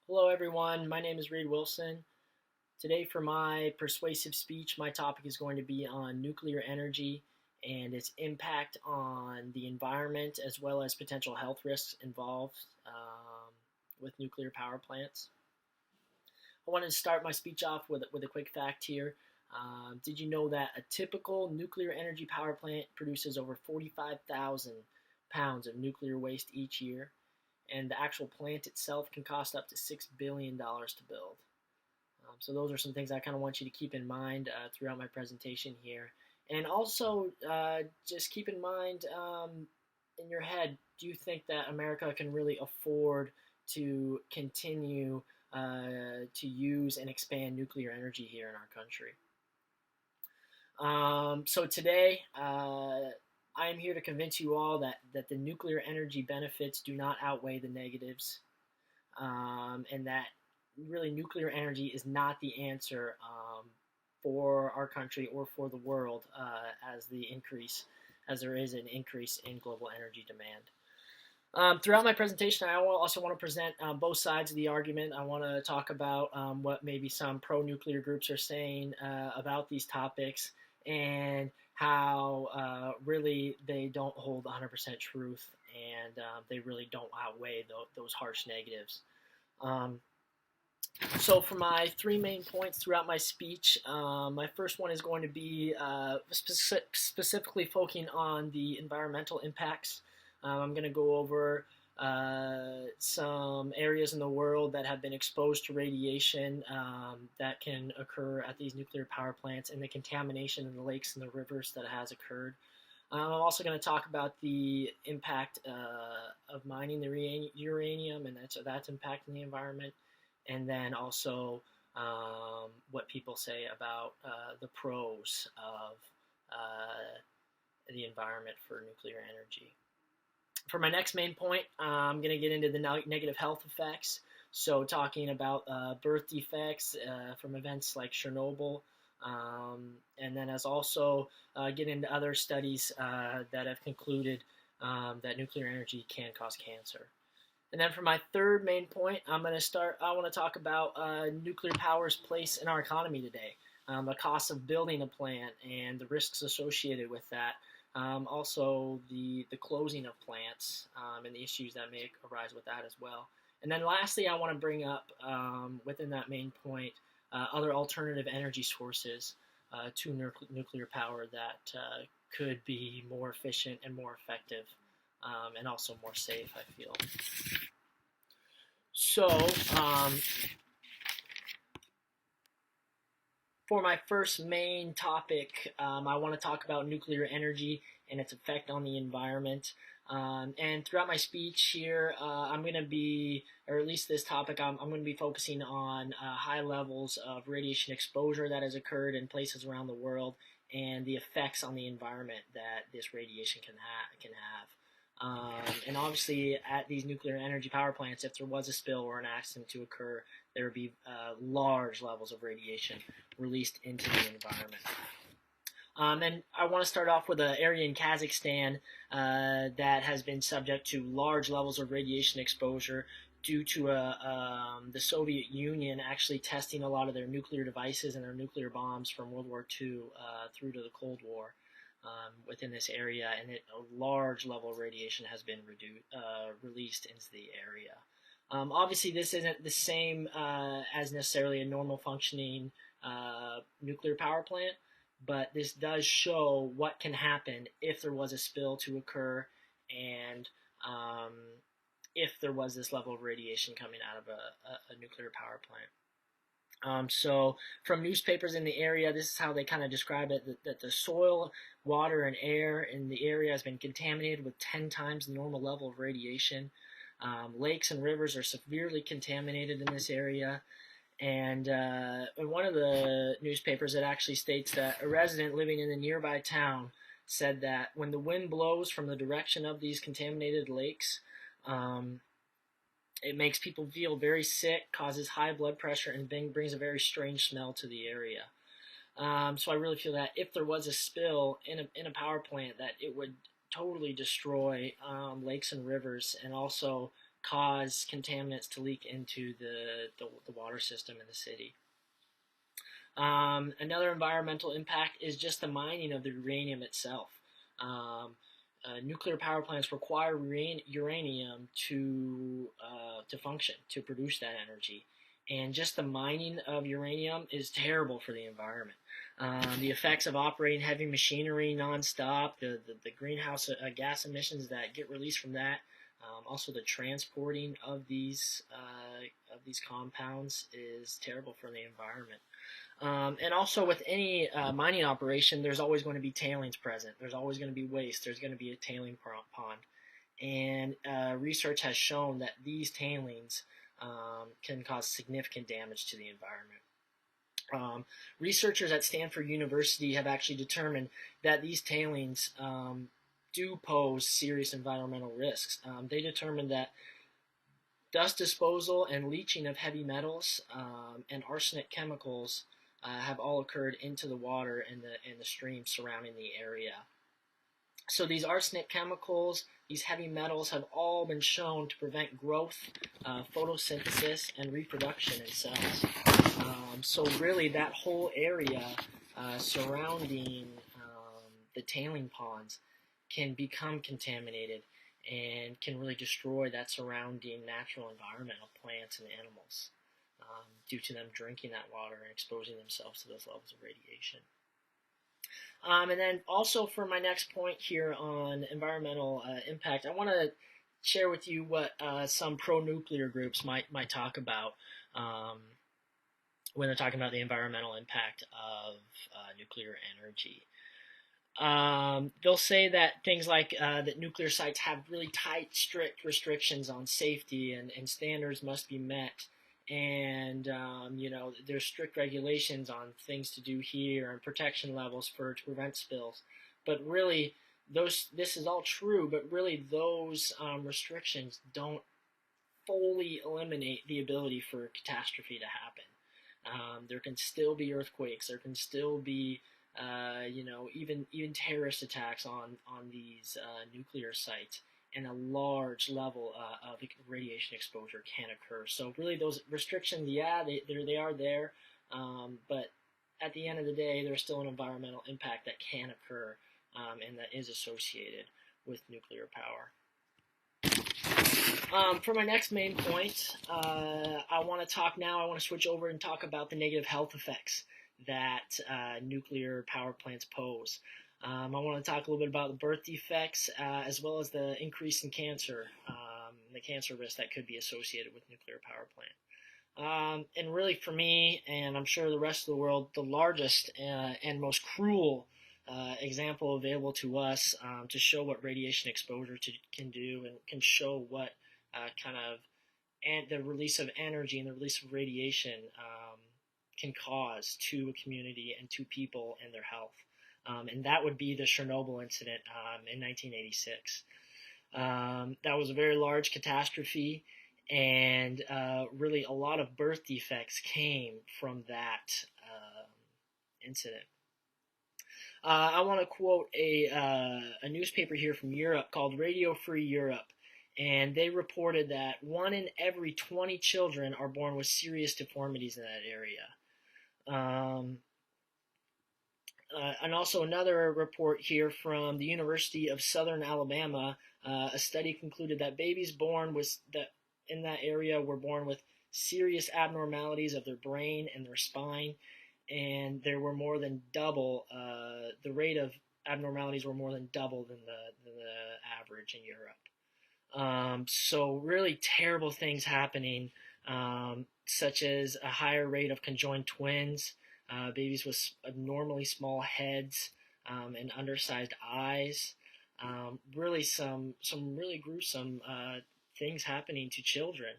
Hello, everyone. My name is Reed Wilson. Today, for my persuasive speech, my topic is going to be on nuclear energy and its impact on the environment, as well as potential health risks involved with nuclear power plants. I wanted to start my speech off with a quick fact here. Did you know that a typical nuclear energy power plant produces over 45,000 pounds of nuclear waste each year? And the actual plant itself can cost up to $6 billion to build. So those are some things I kind of want you to keep in mind throughout my presentation here. And also, just keep in mind in your head, do you think that America can really afford to continue to use and expand nuclear energy here in our country? So today, I am here to convince you all that the nuclear energy benefits do not outweigh the negatives, and that really nuclear energy is not the answer for our country or for the world as there is an increase in global energy demand. Throughout my presentation, I also want to present both sides of the argument. I want to talk about what maybe some pro-nuclear groups are saying about these topics and how really they don't hold 100% truth and they really don't outweigh those harsh negatives. So for my three main points throughout my speech, my first one is going to be specifically focusing on the environmental impacts. I'm going to go over some areas in the world that have been exposed to radiation that can occur at these nuclear power plants and the contamination in the lakes and the rivers that has occurred. I'm also going to talk about the impact of mining the uranium and that's impacting the environment, and then also what people say about the pros of the environment for nuclear energy. For my next main point, I'm going to get into the negative health effects. So talking about birth defects from events like Chernobyl, and then as also get into other studies that have concluded that nuclear energy can cause cancer. And then for my third main point, I want to talk about nuclear power's place in our economy today, the cost of building a plant and the risks associated with that. Also, the closing of plants and the issues that may arise with that as well. And then lastly, I want to bring up within that main point other alternative energy sources to nuclear power that could be more efficient and more effective and also more safe, I feel. So, for my first main topic, I want to talk about nuclear energy and its effect on the environment. And throughout my speech here, I'm going to be, or at least this topic, I'm going to be focusing on high levels of radiation exposure that has occurred in places around the world and the effects on the environment that this radiation can have. And obviously, at these nuclear energy power plants, if there was a spill or an accident to occur, there would be large levels of radiation released into the environment. And I want to start off with an area in Kazakhstan that has been subject to large levels of radiation exposure due to the Soviet Union actually testing a lot of their nuclear devices and their nuclear bombs from World War II through to the Cold War. Within this area, and a large level of radiation has been released into the area. Obviously, this isn't the same as necessarily a normal functioning nuclear power plant, but this does show what can happen if there was a spill to occur and if there was this level of radiation coming out of a nuclear power plant. So from newspapers in the area, this is how they kind of describe it, that the soil, water, and air in the area has been contaminated with 10 times the normal level of radiation. Lakes and rivers are severely contaminated in this area. And in one of the newspapers, it actually states that a resident living in the nearby town said that when the wind blows from the direction of these contaminated lakes, it makes people feel very sick, causes high blood pressure, and brings a very strange smell to the area. So I really feel that if there was a spill in a power plant, that it would totally destroy lakes and rivers and also cause contaminants to leak into the water system in the city. Another environmental impact is just the mining of the uranium itself. Nuclear power plants require uranium to function, to produce that energy. And just the mining of uranium is terrible for the environment. The effects of operating heavy machinery nonstop, the greenhouse gas emissions that get released from that, also the transporting of these compounds is terrible for the environment. And also with any mining operation, there's always going to be tailings present. There's always going to be waste. There's going to be a tailing pond. And research has shown that these tailings can cause significant damage to the environment. Researchers at Stanford University have actually determined that these tailings do pose serious environmental risks. They determined that dust disposal and leaching of heavy metals and arsenic chemicals have all occurred into the water and the streams surrounding the area. So these arsenic chemicals, these heavy metals have all been shown to prevent growth, photosynthesis, and reproduction in cells. So really that whole area surrounding the tailing ponds can become contaminated and can really destroy that surrounding natural environment of plants and animals due to them drinking that water and exposing themselves to those levels of radiation. And then also for my next point here on environmental impact, I want to share with you what some pro-nuclear groups might talk about when they're talking about the environmental impact of nuclear energy. They'll say that things like that nuclear sites have really tight, strict restrictions on safety and standards must be met. And there's strict regulations on things to do here and protection levels to prevent spills. But really, this is all true. But really, those restrictions don't fully eliminate the ability for catastrophe to happen. There can still be earthquakes. There can still be even terrorist attacks on these nuclear sites. And a large level of radiation exposure can occur. So really those restrictions, yeah, they are there, but at the end of the day, there's still an environmental impact that can occur and that is associated with nuclear power. For my next main point, I want to switch over and talk about the negative health effects that nuclear power plants pose. I want to talk a little bit about the birth defects as well as the increase in cancer, the cancer risk that could be associated with nuclear power plant. And really for me, and I'm sure the rest of the world, the largest and most cruel example available to us to show what radiation exposure can do and can show what the release of energy and the release of radiation can cause to a community and to people and their health. And that would be the Chernobyl incident in 1986. That was a very large catastrophe, and really a lot of birth defects came from that incident. I want to quote a newspaper here from Europe called Radio Free Europe, and they reported that 1 in every 20 children are born with serious deformities in that area. And also another report here from the University of Southern Alabama, a study concluded that babies born in that area were born with serious abnormalities of their brain and their spine, and there were more than double, the rate of abnormalities were more than double than the average in Europe. So really terrible things happening, such as a higher rate of conjoined twins, babies with abnormally small heads and undersized eyes. Really some really gruesome things happening to children,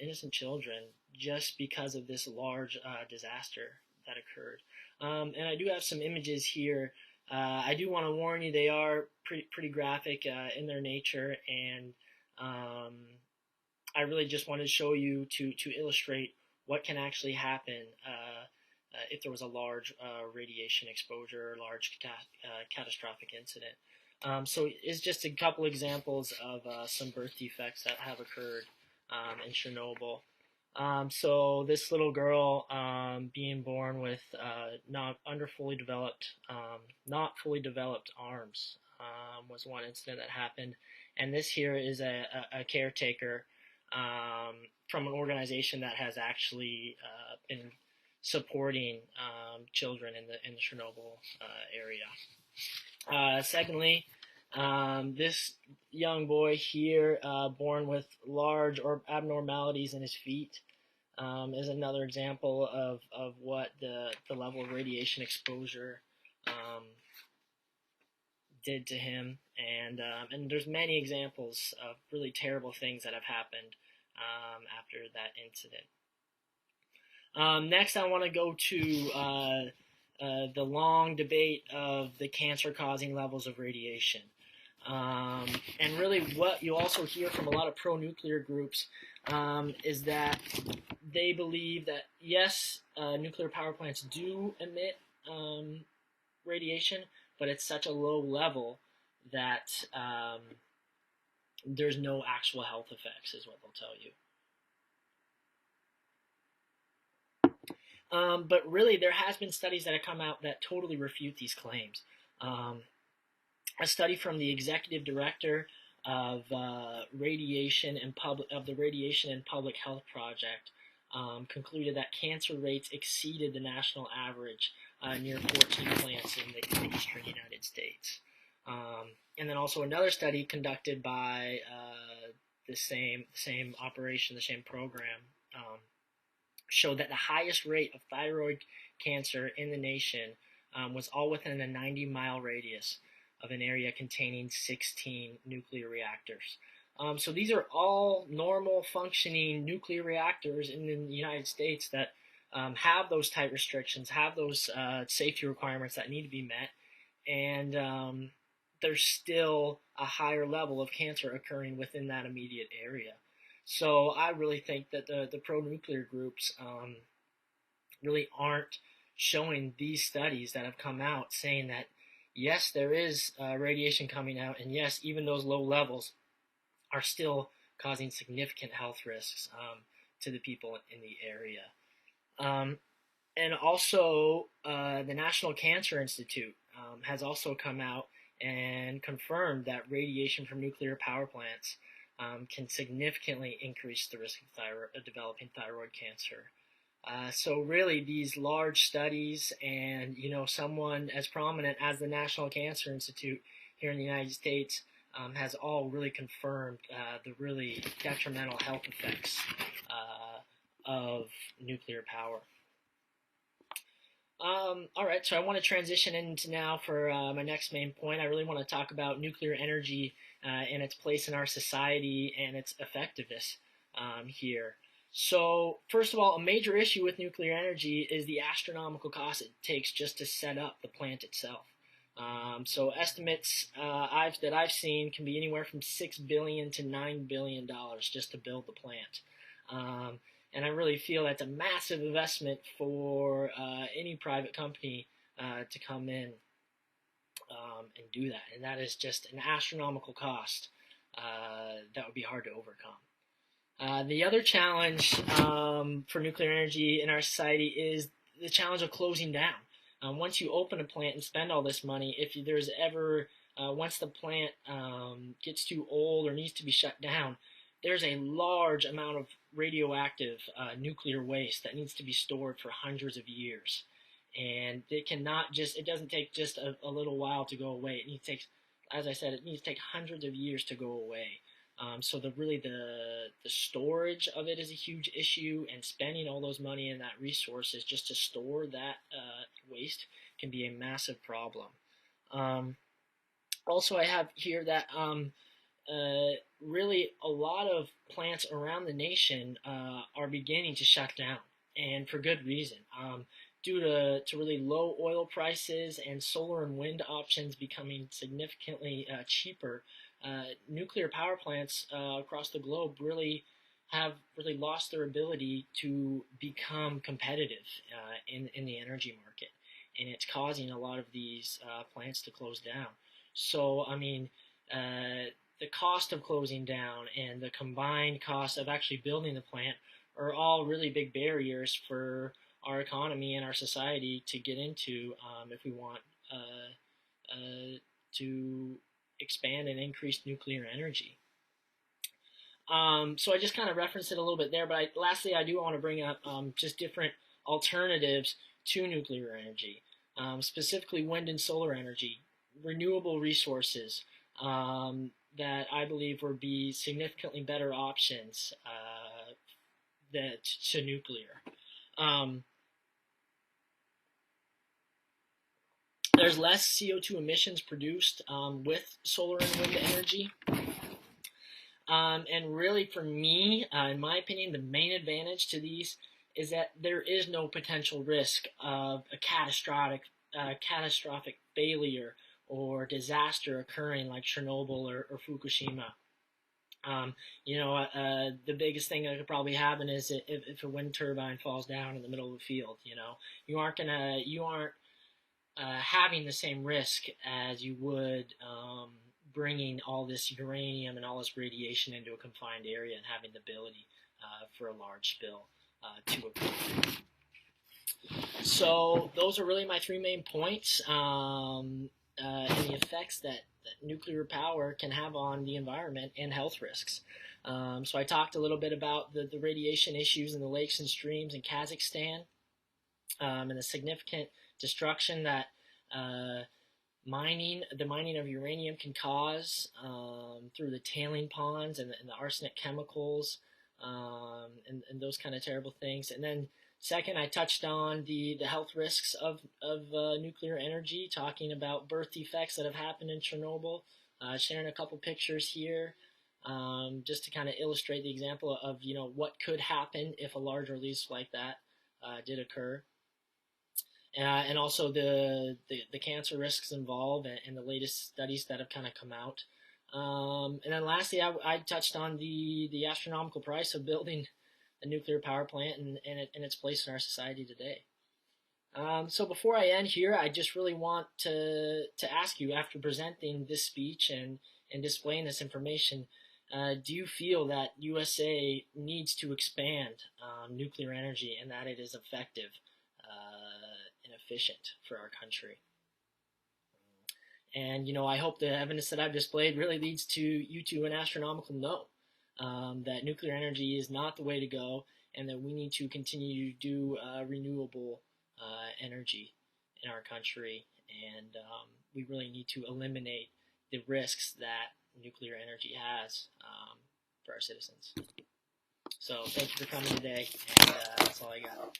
innocent children, just because of this large disaster that occurred. And I do have some images here. I do want to warn you, they are pretty graphic in their nature, and I really just wanted to show you to illustrate what can actually happen if there was a large radiation exposure or large catastrophic incident. So it's just a couple examples of some birth defects that have occurred in Chernobyl. So this little girl being born with not fully developed arms was one incident that happened, and this here is a caretaker from an organization that has actually been supporting children in the Chernobyl area. Secondly, this young boy here, born with large or abnormalities in his feet, is another example of what the level of radiation exposure did to him. And there's many examples of really terrible things that have happened after that incident. Next, I want to go to the long debate of the cancer-causing levels of radiation. And really what you also hear from a lot of pro-nuclear groups is that they believe that, yes, nuclear power plants do emit radiation, but it's such a low level that there's no actual health effects, is what they'll tell you. But really, there has been studies that have come out that totally refute these claims. A study from the executive director of Radiation and the Radiation and Public Health Project concluded that cancer rates exceeded the national average near 14 plants in the eastern United States. And then also another study conducted by the same operation, the same program, showed that the highest rate of thyroid cancer in the nation was all within a 90-mile radius of an area containing 16 nuclear reactors. So these are all normal functioning nuclear reactors in the United States that have those tight restrictions, have those safety requirements that need to be met, and there's still a higher level of cancer occurring within that immediate area. So I really think that the pro-nuclear groups really aren't showing these studies that have come out saying that, yes, there is radiation coming out, and yes, even those low levels are still causing significant health risks to the people in the area. And also, the National Cancer Institute has also come out and confirmed that radiation from nuclear power plants can significantly increase the risk of developing thyroid cancer. So really, these large studies and, someone as prominent as the National Cancer Institute here in the United States has all really confirmed the really detrimental health effects of nuclear power. All right, so I want to transition into now for my next main point. I really want to talk about nuclear energy and its place in our society and its effectiveness here. So first of all, a major issue with nuclear energy is the astronomical cost it takes just to set up the plant itself. So estimates that I've seen can be anywhere from $6 billion to $9 billion just to build the plant. And I really feel that's a massive investment for any private company to come in and do that. And that is just an astronomical cost that would be hard to overcome. The other challenge for nuclear energy in our society is the challenge of closing down. Once you open a plant and spend all this money, if there's ever, once the plant gets too old or needs to be shut down, there's a large amount of radioactive nuclear waste that needs to be stored for hundreds of years. And it doesn't take just a little while to go away. As I said, it needs to take hundreds of years to go away. So the storage of it is a huge issue, and spending all those money and that resources just to store that waste can be a massive problem. Also, I have here that really a lot of plants around the nation are beginning to shut down, and for good reason. Due to really low oil prices and solar and wind options becoming significantly cheaper, nuclear power plants across the globe have lost their ability to become competitive in the energy market, and it's causing a lot of these plants to close down. So, I mean, the cost of closing down and the combined cost of actually building the plant are all really big barriers for our economy and our society to get into if we want to expand and increase nuclear energy. So I just kind of referenced it a little bit there, but lastly, I do want to bring up just different alternatives to nuclear energy, specifically wind and solar energy, renewable resources that I believe would be significantly better options to nuclear. There's less CO2 emissions produced with solar and wind energy. And really, for me, in my opinion, the main advantage to these is that there is no potential risk of a catastrophic failure or disaster occurring like Chernobyl or Fukushima. The biggest thing that could probably happen is if a wind turbine falls down in the middle of the field. You aren't having the same risk as you would bringing all this uranium and all this radiation into a confined area and having the ability for a large spill to occur. So those are really my three main points and the effects that nuclear power can have on the environment and health risks. So I talked a little bit about the radiation issues in the lakes and streams in Kazakhstan and the significant destruction that the mining of uranium can cause through the tailing ponds and the arsenic chemicals and those kind of terrible things. And then second, I touched on the health risks of nuclear energy, talking about birth defects that have happened in Chernobyl, sharing a couple pictures here just to kind of illustrate the example of what could happen if a large release like that did occur. And also the cancer risks involved and the latest studies that have kind of come out. And then lastly, I touched on the astronomical price of building a nuclear power plant and its place in our society today. So before I end here, I just really want to ask you, after presenting this speech and displaying this information, do you feel that USA needs to expand nuclear energy and that it is effective and efficient for our country? And I hope the evidence that I've displayed really leads to you to an astronomical no, that nuclear energy is not the way to go, and that we need to continue to do renewable energy in our country, and we really need to eliminate the risks that nuclear energy has for our citizens. So thank you for coming today, and that's all I got.